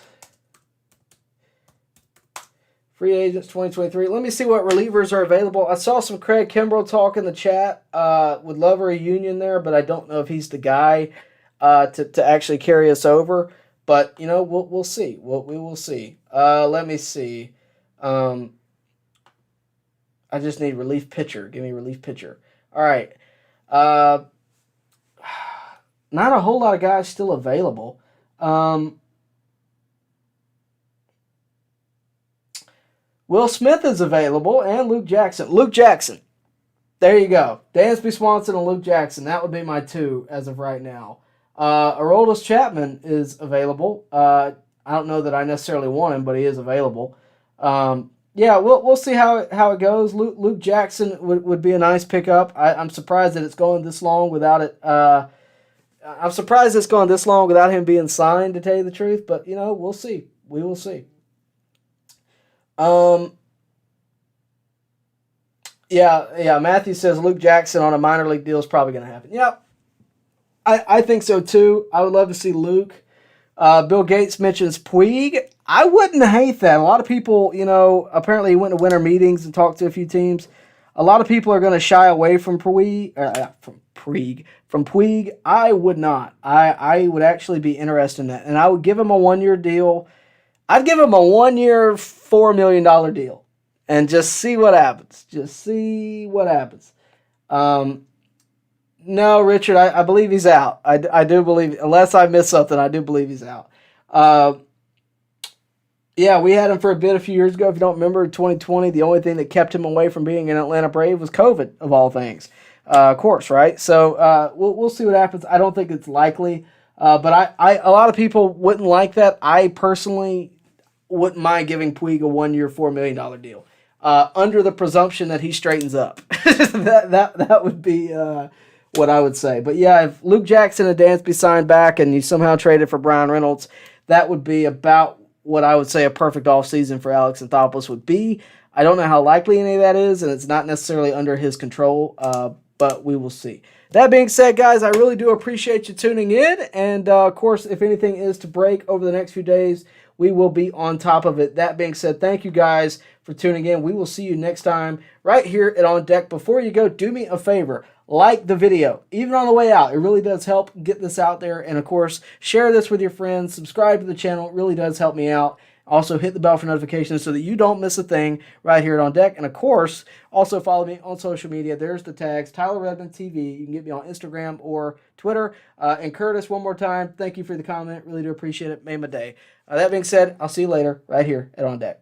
Free agents 2023. Let me see what relievers are available. I saw some Craig Kimbrell talk in the chat. Would love a reunion there, but I don't know if he's the guy to actually carry us over. But, we'll see. We will see. Let me see. I just need relief pitcher. Give me relief pitcher. All right. Not a whole lot of guys still available. Will Smith is available, and Luke Jackson. Luke Jackson. There you go. Dansby Swanson and Luke Jackson. That would be my 2 as of right now. Aroldis Chapman is available. I don't know that I necessarily want him, but he is available. Yeah, we'll see how it goes. Luke Jackson would be a nice pickup. I'm surprised that it's going this long without it. I'm surprised it's gone this long without him being signed, to tell you the truth. But, we'll see. We will see. Yeah. Matthew says Luke Jackson on a minor league deal is probably going to happen. Yeah, I think so too. I would love to see Luke. Bill Gates mentions Puig. I wouldn't hate that. A lot of people, apparently he went to winter meetings and talked to a few teams. A lot of people are going to shy away from Puig. From Puig, I would not. I would actually be interested in that. And I would give him a 1-year deal. I'd give him a 1-year, $4 million deal. And just see what happens. No, Richard, I believe he's out. I do believe, unless I missed something, I do believe he's out. Yeah, we had him for a bit a few years ago. If you don't remember, 2020, the only thing that kept him away from being an Atlanta Brave was COVID, of all things. Of course, right? So we'll see what happens. I don't think it's likely, but a lot of people wouldn't like that. I personally wouldn't mind giving Puig a 1-year, $4 million deal. under the presumption that he straightens up. that would be what I would say. But yeah, if Luke Jackson and Dansby signed back and you somehow traded for Brian Reynolds, that would be about what I would say a perfect offseason for Alex Anthopoulos would be. I don't know how likely any of that is, and it's not necessarily under his control, but we will see. That being said, guys, I really do appreciate you tuning in. And, of course, if anything is to break over the next few days, we will be on top of it. That being said, thank you guys for tuning in. We will see you next time right here at On Deck. Before you go, do me a favor. Like the video, even on the way out. It really does help get this out there. And, of course, share this with your friends. Subscribe to the channel. It really does help me out. Also, hit the bell for notifications so that you don't miss a thing right here at On Deck. And, of course, also follow me on social media. There's the tags, Tyler Redmond TV. You can get me on Instagram or Twitter. And, Curtis, one more time, thank you for the comment. Really do appreciate it. Made my day. That being said, I'll see you later right here at On Deck.